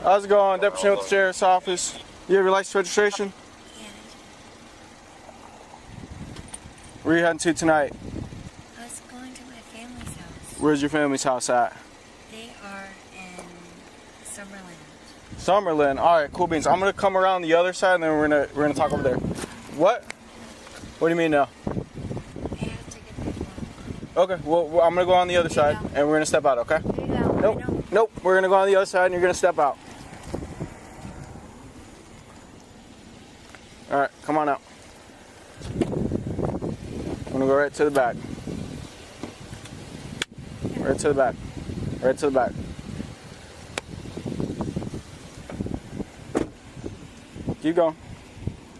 How's it going? Deputy with the Sheriff's Office. You have your license registration? Yeah. Where are you heading to tonight? I was going to my family's house. Where's your family's house at? They are in Summerland. Summerland. All right, cool beans. I'm gonna come around the other side, and then we're gonna talk over there. What? What do you mean now? I have to get my phone. Okay. Well, I'm gonna go on the other side, and we're gonna step out. Okay? There you go. Nope. Nope. We're gonna go on the other side, and you're gonna step out. All right. Come on out. I'm gonna go right to the back. Right to the back. Right to the back. Keep going.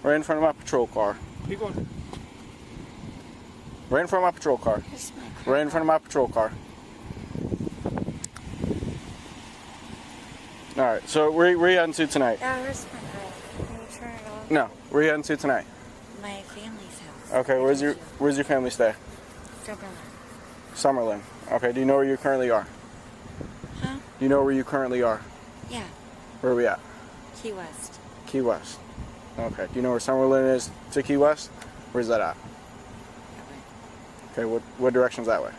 Right in front of my patrol car. Keep going. Right in front of my patrol car. Right in front of my patrol car. Alright, so where are you heading to tonight? Where's my girl? Can you turn it off? No, where are you heading to tonight? My family's house. Okay, where's your family stay? Summerland. Summerlin. Okay, do you know where you currently are? Huh? Do you know where you currently are? Yeah. Where are we at? Key West. Key West. Okay, do you know where Summerlin is to Key West? Where's that at? That way. Okay, what direction's that way?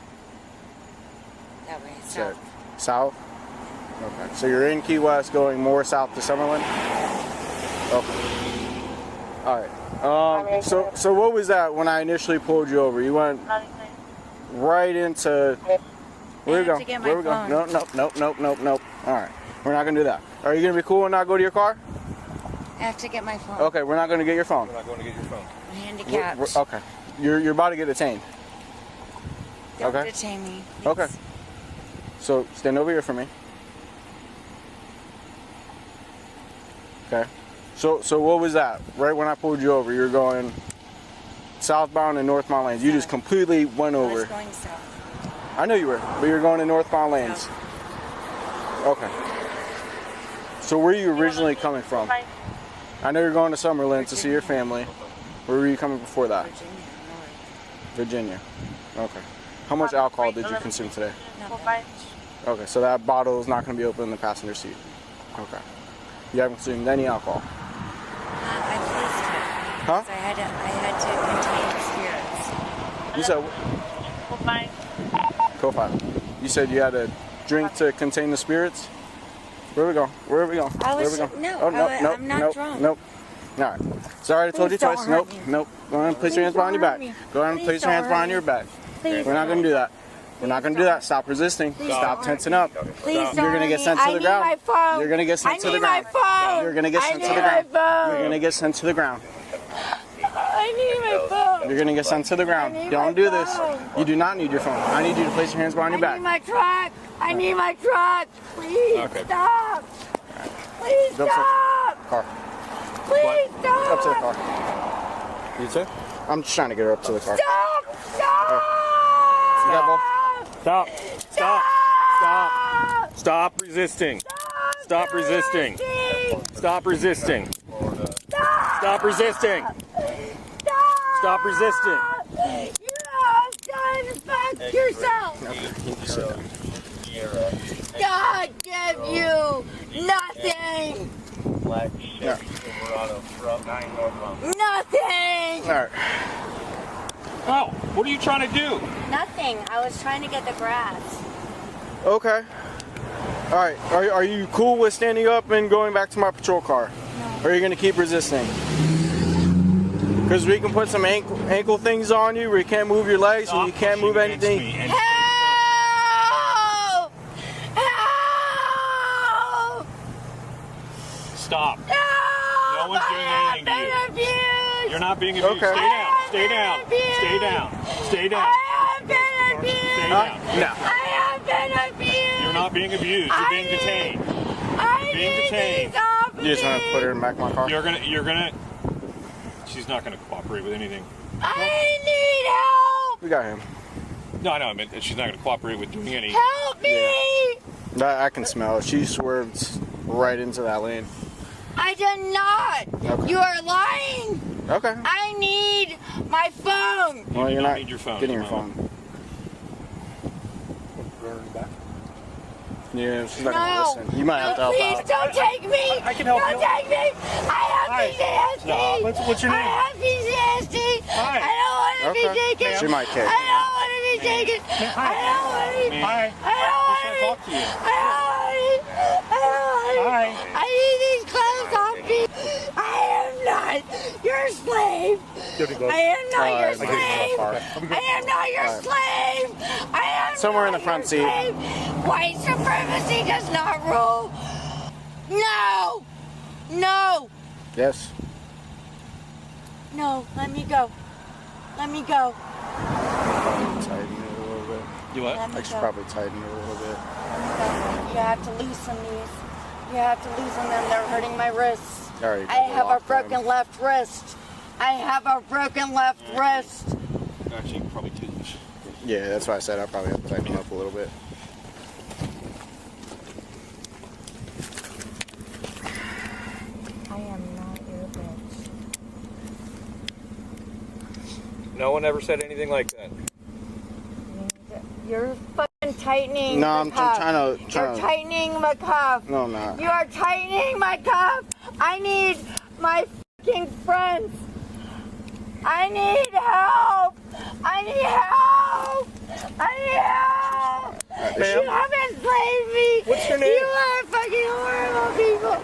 That way. South. South? Okay, so you're in Key West going more south to Summerlin? Okay. Alright. So what was that when I initially pulled you over? You went right into... Where we go? Where we go? Nope. Alright. We're not going to do that. Are you going to be cool and not go to your car? I have to get my phone. Okay, we're not going to get your phone. We're not going to get your phone. I'm handicapped. Okay. You're about to get detained. Don't Okay. detain me. Please. Okay. So stand over here for me. Okay. So what was that? Right when I pulled you over, you were going southbound and northbound lanes. You just completely went I over. was going south. I know you were, but you're going in northbound lanes. South. Okay. So where are you originally coming from? I know you're going to Summerlin to see your family. Where were you coming before that? Virginia. Virginia. Okay. How much alcohol did you consume today? Nothing. Okay, so that bottle is not going to be open in the passenger seat. Okay. You haven't consumed any alcohol? I placed it. Huh? So I had to contain spirits. You said... Co-pilot. You said you had a drink to contain the spirits? Where are we going? Where are we going? I was, Where are we going? no, Oh, nope, nope, I'm not nope, drunk. Nope. All right. Sorry, I told you Please don't twice. hurt Nope, me. nope. Go ahead and place your hands behind your back. Go ahead and place your hands behind your back. Please We're not going to do that. We're not going to do that. Stop resisting. Stop tensing up. Please You're going to get sent to the ground. I need my phone. You're going to get sent to the ground. I need my phone. You're going to get sent to the ground. You're going to get sent to the ground. I need my phone. You're going to get sent to the ground. Don't do this. You do not need your phone. I need you to place your hands behind your back. I need my truck. I need my truck. Please stop. Please Go up to stop. the car. Please stop. Up to the car. You too? I'm just trying to get her up to the car. Stop. Stop. You got both? Stop. Stop. Stop. Stop resisting. Stop resisting. Stop resisting. Stop resisting. Stop resisting. You have done fuck yourself. God give you nothing. Nothing. All right. Oh, what are you trying to do? Nothing. I was trying to get the grass. Okay. All right. Are you cool with standing up and going back to my patrol car? No. Or are you going to keep resisting? Because we can put some ankle things on you where you can't move your legs and you can't move anything. Help! Help! Stop. No! No one's doing anything to you. Abused. You're not being abused. Okay. Stay down. Stay down. Stay down. Stay down. I have been abused. Stay down. No. I have been abused. You're not being abused. You're being detained. I being need detained. these off of You just want to put her in the back of my car? You're gonna. She's not gonna cooperate with anything. I need help. We got him. No, I know. I mean, she's not gonna cooperate with doing any. Help me. I can smell it. She swerved right into that lane. I did not. Okay. You are lying. Okay. I need my phone. Well, you're don't not need your phone getting at your the moment. phone. Yeah, she's not gonna listen. You might have to help please out. don't take me. I can help you. Don't take me. I have PTSD. No, what's your name? I have PTSD. Hi. I don't want to be taken. She might kick. I don't want to be taken. I don't want to be. Hi. I don't want to be. talk to you. I don't want to be. I don't want to be. Hi. I need these clothes off me. I am not your slave. I am not your slave. I am not your slave. I am Somewhere in not the front your seat. slave. White supremacy does not rule. No. No. Yes. No. Let me go. Let me go. Tighten it a little bit. You what? Let me I should go. probably tighten it a little bit. You have to loosen these. You have to loosen them. They're hurting my wrists. All right, I have a broken left wrist. I have a broken left wrist. Actually, probably two. Yeah, that's why I said I probably have to tighten them up a little bit. I am not your bitch. No one ever said anything like that. You're fucking tightening No, the I'm cuff. trying You're to. tightening my cuff. No, I'm not. You are tightening my cuff. I need my fucking friends. I need help. I need help. I need help. Ma'am? You haven't enslaved me. What's your name? You are fucking horrible people.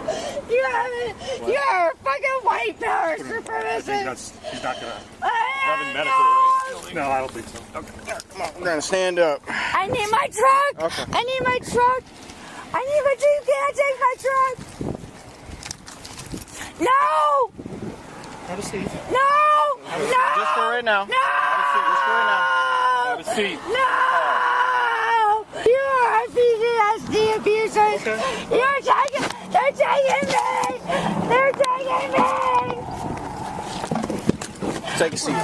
You haven't. You are a fucking white power supremacist. He's not gonna. I medical, know. No, I don't think so. Come on, we're gonna stand up. I need my truck. Okay. I need my truck. I need my truck. You can't take my truck. No. Have a seat. No. No. Just for right now. No. Just for right Have a seat. No. You are PTSD abusers. Okay. You're taking. They're taking me. They're taking me. now. Take a seat.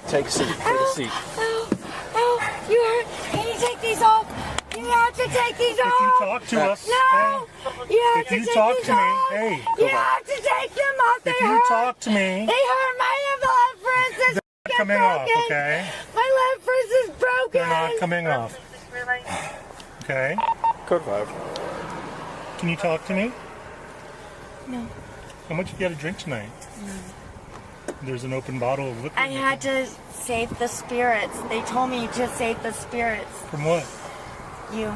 Take a seat. Take a seat. Oh, you are. Can you take these off? You have to take these off. If you talk to us, No. You have If to you take talk these to me, off. hey. You have to take them off. They if you hurt. talk to me, They hurt my left wrist is they're coming off, broken. okay? My left wrist is broken. They're not coming off. Okay? Cook live. Can you talk to me? No. How much you got to drink tonight? There's an open bottle of liquor. I had to save the spirits. They told me to save the spirits. From what? You.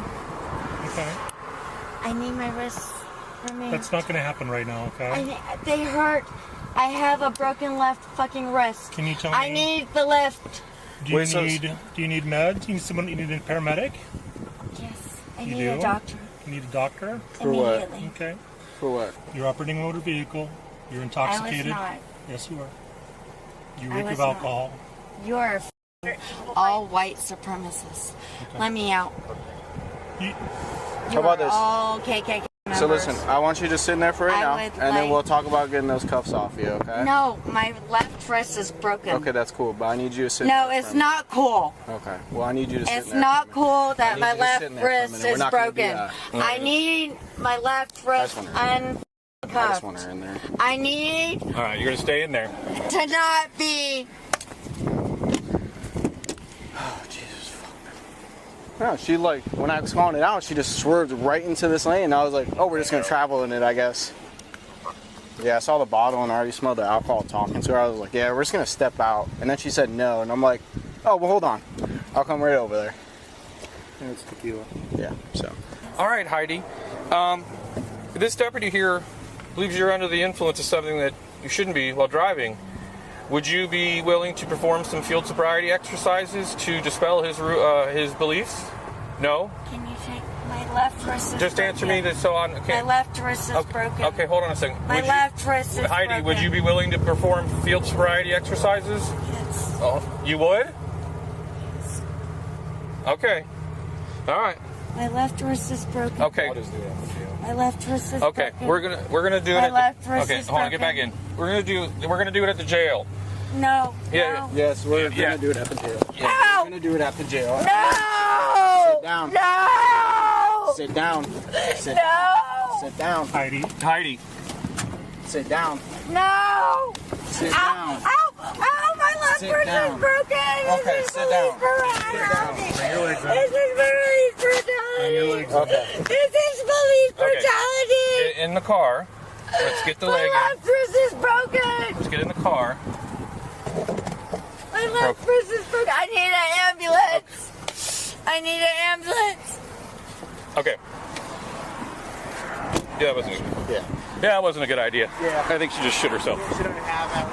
Okay. I need my wrists for me. That's not going to happen right now, okay? They hurt. I have a broken left fucking wrist. Can you tell me? I need the lift. Do you need meds? You need a paramedic? Yes. I You need do? a doctor. You need a doctor? For what? Immediately. Okay. For what? You're operating a motor vehicle. You're intoxicated. I was not. Yes, you are. You I reek was of not. alcohol. You're all white supremacists. Okay. Let me out. You, How about this? All KKK members. So listen, I want you to sit in there for right I now, would and then like- we'll talk about getting those cuffs off you, okay? No, my left wrist is broken. Okay, that's cool, but I need you to sit No, there it's for a minute. not cool. Okay, well, I need you to sit It's in there not for a minute. cool that I my need you to sit left in there for a wrist minute. We're is not gonna do broken. that. I need my left wrist want her in I just want uncuffed. her in there. I need all right, you're going to stay in there. to not be. Oh, Jesus, fuck. No, she like, when I was calling it out, she just swerved right into this lane. I was like, oh, we're just going to travel in it, I guess. Yeah, I saw the bottle and I already smelled the alcohol talking to her. I was like, yeah, we're just going to step out. And then she said no. And I'm like, oh, well, hold on. I'll come right over there. And it's tequila. Yeah, so. All right, Heidi. This deputy here believes you're under the influence of something that you shouldn't be while driving. Would you be willing to perform some field sobriety exercises to dispel his beliefs? No? Can you take my left wrist? Is Just answer me broken. this so on. Okay. My left wrist is broken. Okay, hold on a second. My Would you- left wrist is Heidi, broken. would you be willing to perform field sobriety exercises? Yes. Oh, you would? Okay. All right. My left wrist is broken. Okay. My left wrist is Okay. broken. We're gonna do it. My at left the, wrist okay. is Hold on. Get back broken. in. We're gonna do it at the jail. No. Yeah, No. Yes, we're Yeah. going to do it at the jail. No. We're going to do it at the jail. No. Sit down. No. Sit down. Sit, No. sit down. Heidi. Sit down. No. Sit Ow. down. Ow. Ow. My left Sit wrist down. is broken. Okay, This is sit down. police brutality. Bring your legs up. This is police brutality. Okay. This is police brutality. Get in the car. Let's get the My leg in. left wrist is broken. Let's get in the car. My left wrist is broken. I need an ambulance. I need an ambulance. Okay. Yeah, that wasn't a good idea. Yeah. I think she just shit herself. She doesn't have that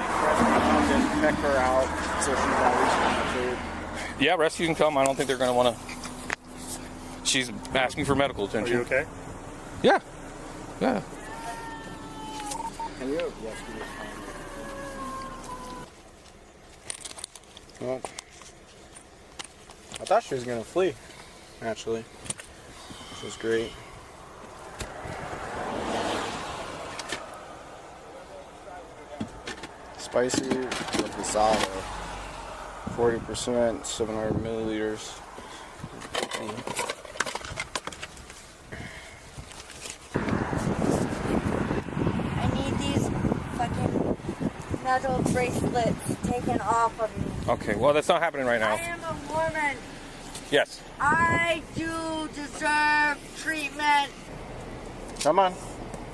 many and check her out so she's not reaching out to. Yeah, rescue can come. I don't think they're going to want to. She's asking for medical attention. Are you okay? Yeah. Yeah. Can you? Yes, we Well, I thought she was gonna flee, actually, which was great. Spicy with asada, 40%, 700 milliliters. I need these fucking metal bracelets taken off of me. Okay, well, that's not happening right I now. am a woman. Yes. I do deserve treatment. Come on,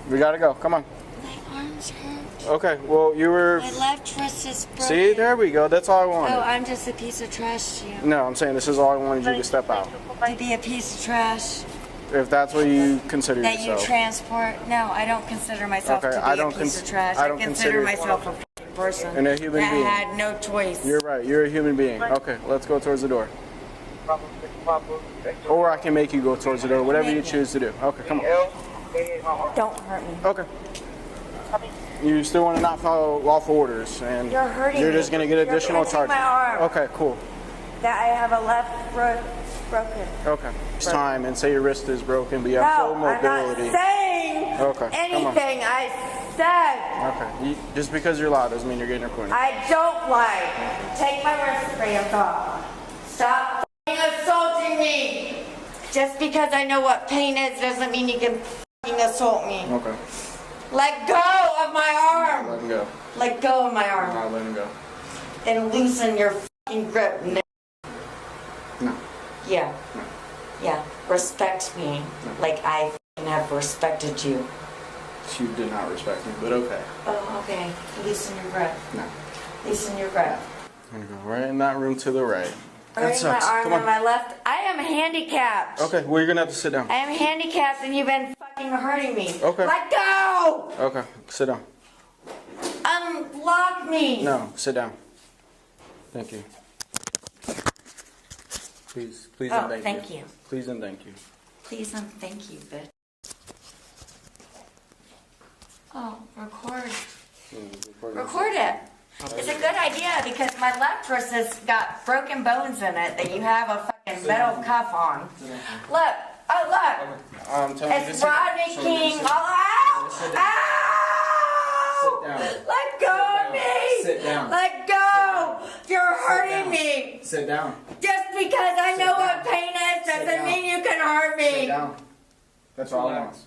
we gotta go. Come on. My arms hurt. Okay, well, you were. My left wrist is broken. See, there we go. That's all I wanted. Oh, I'm just a piece of trash to you. No, I'm saying this is all I wanted you to step out. To be a piece of trash If that's what you consider that you yourself. transport. No, I don't consider myself Okay, to be I a don't piece of trash. I don't consider consider- myself a fucking person And a human that being. had no choice. You're right. You're a human being. Okay, let's go towards the door. Or I can make you go towards the door. Whatever you choose to do. Okay, come on. Don't hurt me. Okay. You still want to not follow lawful orders, and You're hurting you're me. just going to get You're additional pinching charges. my arm. Okay, cool. That I have a left wrist broken. Okay. It's time, and say your wrist is broken, but you have full No, I'm mobility. not saying Okay, come on. anything. I said Okay. Just because you're loud doesn't mean you're getting your point. I don't like. Take my wrist brace off. Stop fucking assaulting me. Just because I know what pain is doesn't mean you can fucking assault me. Okay. Let go of my arm. Let him go. Let go of my arm. Not let him go. And loosen your fucking grip. No. Yeah. Yeah. Respect me like I fucking have respected you. You did not respect me, but okay. Oh, okay. Loosen your grip. No. Loosen your grip. I'm gonna go right in that room to the right. That Right in my sucks. arm Come on on. my left. I am handicapped. Okay, well, you're gonna have to sit down. I am handicapped and you've been fucking hurting me. Okay. Let go! Okay, sit down. Unlock me! No, sit down. Thank you. Please Oh, and thank you. Please and thank you. Please and thank you, bitch. Oh, record. Record it. It's a good idea because my left wrist has got broken bones in it that you have a fucking metal cuff on. Look. Oh, look. I'm telling you, It's just sit down. Rodney So King. just sit- Oh, Just sit ow! down. Ow! Sit down. Let go of me! Sit down. Let go! You're hurting down. me! Sit down. Just because I know down. what pain is Sit doesn't down. mean you can hurt Sit me. down. That's all I want.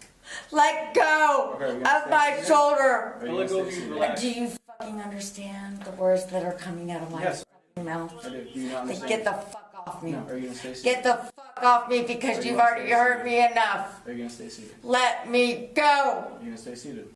Let go Okay, we're gonna of my stay- shoulder. Are you gonna stay seated? Do you fucking understand the words that are coming out of my Yes. fucking mouth? I do. Do you not Like, understand? get the fuck off me. No, are you gonna stay seated? Get the fuck off me because Are you you've gonna already stay hurt me enough. Are you gonna stay seated? Let me go. Are you gonna stay seated?